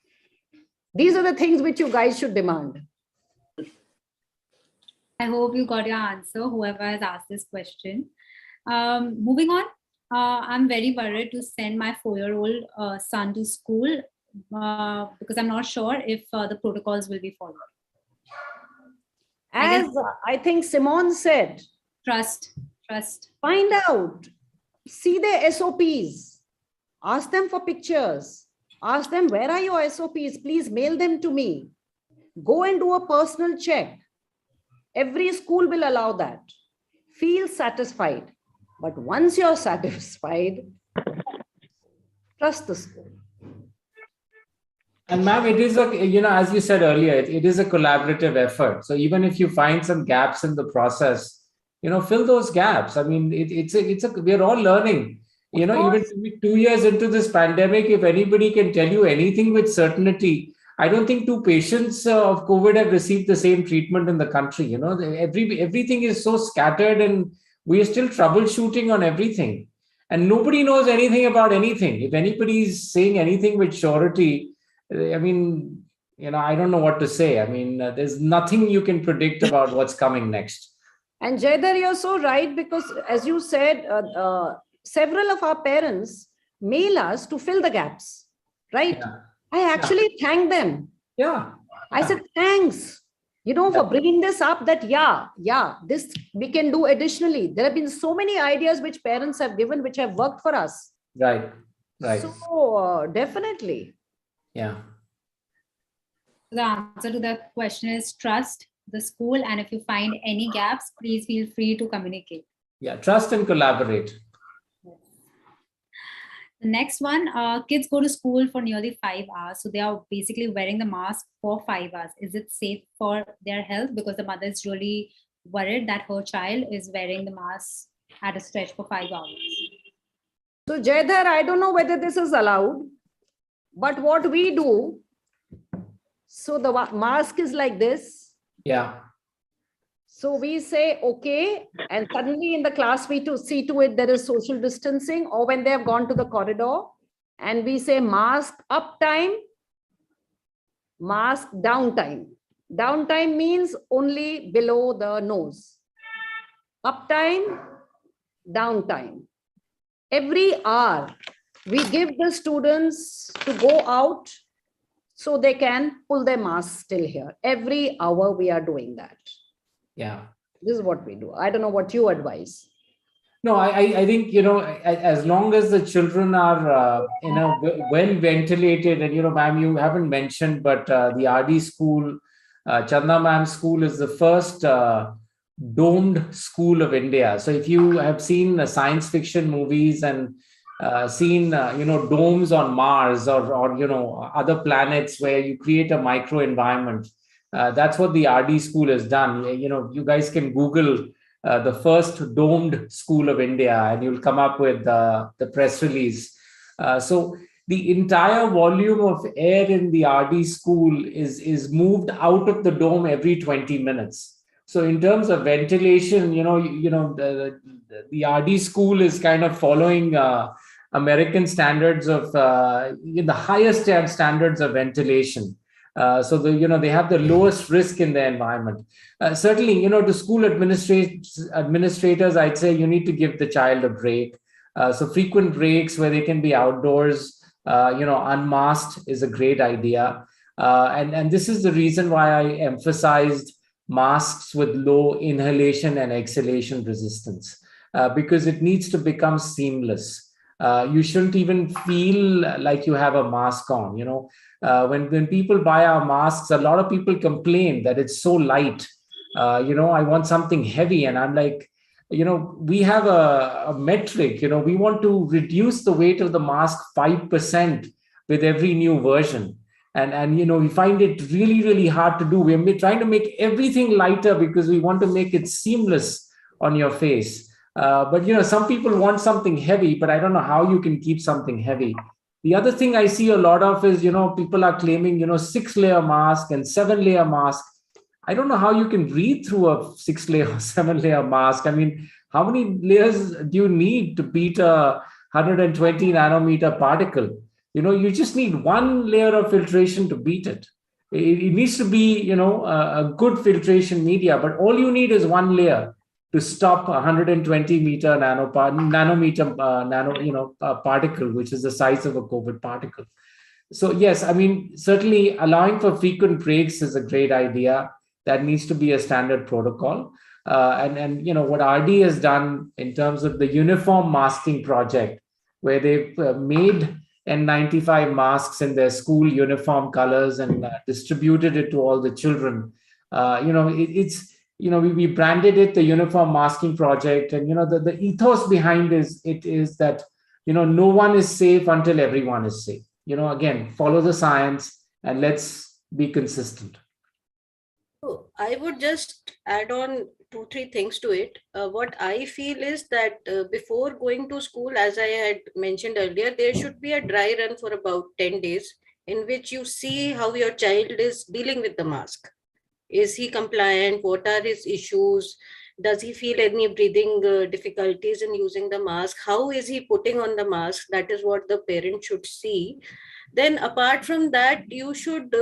These are the things which you guys should demand. I hope you got your answer, whoever has asked this question. Moving on, I'm very worried to send my 4-year-old son to school because I'm not sure if the protocols will be followed. As I think Simone said, trust. Find out, see their SOPs, ask them for pictures, ask them, where are your SOPs? Please mail them to me. Go and do a personal check. Every school will allow that. Feel satisfied. But once you're satisfied, trust the school. And ma'am, it is as you said earlier, it is a collaborative effort. So even if you find some gaps in the process, fill those gaps. I mean, we're all learning. Even 2 years into this pandemic, if anybody can tell you anything with certainty, I don't think 2 patients of COVID have received the same treatment in the country. Everything is so scattered, and we are still troubleshooting on everything. And nobody knows anything about anything. If anybody is saying anything with surety, I mean, I don't know what to say. I mean, there's nothing you can predict about what's coming next. And Jaydar, you're so right, because as you said, several of our parents mail us to fill the gaps, right? Yeah. I actually thank them. Yeah. I said, thanks, for bringing this up, that, this we can do additionally. There have been so many ideas which parents have given, which have worked for us. Right. So definitely. Yeah. The answer to that question is trust the school. And if you find any gaps, please feel free to communicate. Yeah, trust and collaborate. The next one, kids go to school for nearly 5 hours. So they are basically wearing the mask for 5 hours. Is it safe for their health? Because the mother is really worried that her child is wearing the mask at a stretch for 5 hours. So Jaydar, I don't know whether this is allowed, but what we do, so the mask is like this. Yeah. So we say, okay, and suddenly in the class, we see to it there is social distancing, or when they have gone to the corridor, and we say mask up time, mask down time. Down time means only below the nose. Up time, down time. Every hour, we give the students to go out so they can pull their mask still here. Every hour we are doing that. Yeah. This is what we do. I don't know what you advise. No, I think, as long as the children are, well ventilated, and, ma'am, you haven't mentioned, but the RD school, Chanda ma'am's school is the first domed school of India. So if you have seen science fiction movies and seen, domes on Mars or other planets where you create a micro environment, that's what the RD school has done. You guys can Google the first domed school of India, and you'll come up with the press release. So the entire volume of air in the RD school is moved out of the dome every 20 minutes. So in terms of ventilation, the RD school is kind of following American standards of the highest standards of ventilation. So they have the lowest risk in their environment. Certainly, to school administrators, I'd say you need to give the child a break. So frequent breaks where they can be outdoors, unmasked is a great idea. And this is the reason why I emphasized masks with low inhalation and exhalation resistance, because it needs to become seamless. You shouldn't even feel like you have a mask on. When people buy our masks, a lot of people complain that it's so light. I want something heavy, and I'm like, we have a metric. We want to reduce the weight of the mask 5% with every new version. And we find it really, really hard to do. We're trying to make everything lighter because we want to make it seamless on your face. But some people want something heavy, but I don't know how you can keep something heavy. The other thing I see a lot of is, people are claiming, 6-layer mask and 7-layer mask. I don't know how you can breathe through a 6-layer or 7-layer mask. I mean, how many layers do you need to beat a 120 nanometer particle? You just need one layer of filtration to beat it. It needs to be, a good filtration media, but all you need is one layer to stop 120 nanometer particle, which is the size of a COVID particle. So yes, I mean, certainly allowing for frequent breaks is a great idea. that needs to be a standard protocol. And what RD has done in terms of the uniform masking project, where they've made N95 masks in their school uniform colors and distributed it to all the children. We branded it the Uniform Masking Project, and the ethos behind it is that no one is safe until everyone is safe. Again, follow the science and let's be consistent. So I would just add on 2-3 things to it. What I feel is that before going to school, as I had mentioned earlier, there should be a dry run for about 10 days in which you see how your child is dealing with the mask. Is he compliant? What are his issues? Does he feel any breathing difficulties in using the mask? How is he putting on the mask? That is what the parent should see. Then apart from that, you should...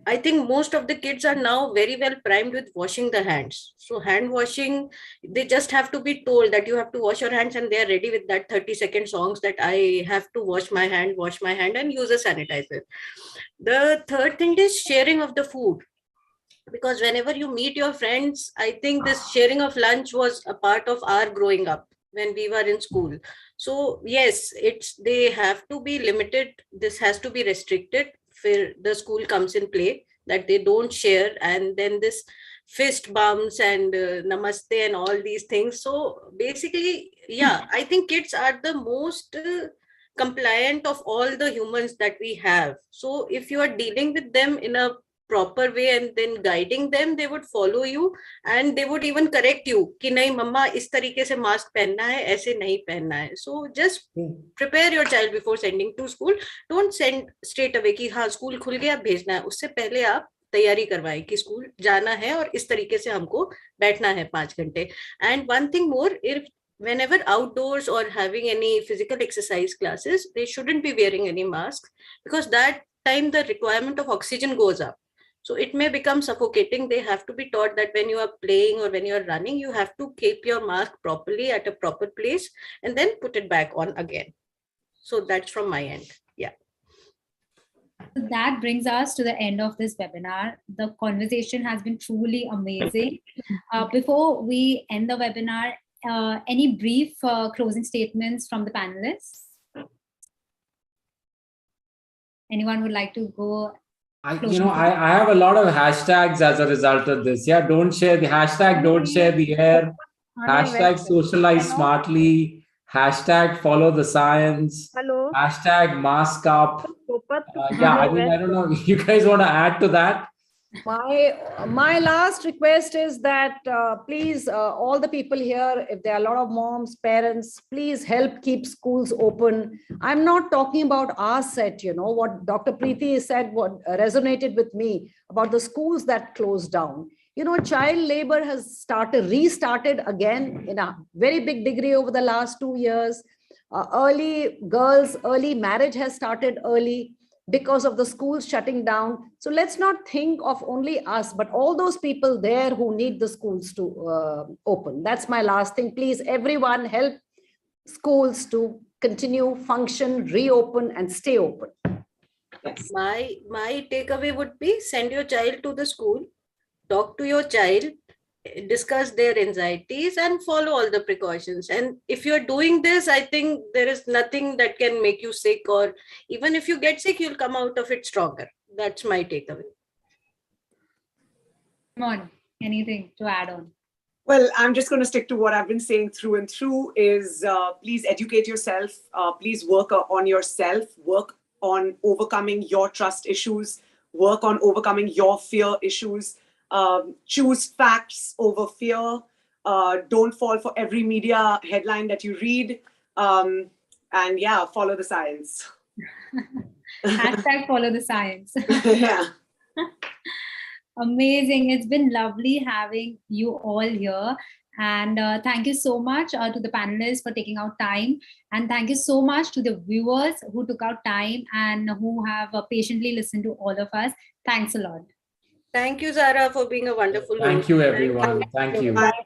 I think most of the kids are now very well primed with washing the hands. So hand washing, they just have to be told that you have to wash your hands, and they are ready with that 30-second songs that I have to wash my hand and use a sanitizer. The third thing is sharing of the food. Because whenever you meet your friends, I think this sharing of lunch was a part of our growing up when we were in school. So yes, they have to be limited. This has to be restricted. The school comes in play, that they don't share, and then this fist bumps and namaste and all these things. So basically, yeah, I think kids are the most compliant of all the humans that we have. So if you are dealing with them in a proper way and then guiding them, they would follow you, and they would even correct you कि नहीं मम्मा इस तरीके से mask पहनना है, ऐसे नहीं पहनना है. So just prepare your child before sending to school. Don't send straight away कि हाँ स्कूल खुल गया भेजना है. उससे पहले आप तैयारी करवाएं कि स्कूल जाना है और इस तरीके से हमको बैठना है 5 घंटे. And one thing more, whenever outdoors or having any physical exercise classes, they shouldn't be wearing any masks, because that time the requirement of oxygen goes up. So it may become suffocating. They have to be taught that when you are playing or when you are running, you have to keep your mask properly at a proper place and then put it back on again. So that's from my end. Yeah. So that brings us to the end of this webinar. The conversation has been truly amazing. Before we end the webinar, any brief closing statements from the panelists? Anyone would like to go? I have a lot of hashtags as a result of this. Yeah, don't share the hashtag, don't share the air, hashtag socialize smartly, hashtag follow the science, hashtag mask up. I don't know. You guys want to add to that? My last request is that please, all the people here, if there are a lot of moms, parents, please help keep schools open. I'm not talking about our set, what Dr. Preeti said, what resonated with me about the schools that closed down. Child labor has restarted again in a very big degree over the last 2 years. Early marriage has started early because of the schools shutting down. So let's not think of only us, but all those people there who need the schools to open. That's my last thing. Please, everyone help schools to continue, function, reopen, and stay open. Yes. My takeaway would be, send your child to the school, talk to your child, discuss their anxieties, and follow all the precautions. And if you're doing this, I think there is nothing that can make you sick, or even if you get sick, you'll come out of it stronger. That's my takeaway. Come on, anything to add on? Well, I'm just going to stick to what I've been saying through and through is please educate yourself. Please work on yourself, work on overcoming your trust issues, work on overcoming your fear issues. Choose facts over fear. Don't fall for every media headline that you read. And yeah, follow the science. Hashtag follow the science. Yeah. Amazing. It's been lovely having you all here. And thank you so much to the panelists for taking out time. And thank you so much to the viewers who took out time and who have patiently listened to all of us. Thanks a lot. Thank you, Zara, for being a wonderful host. Thank you, everyone. Thank you.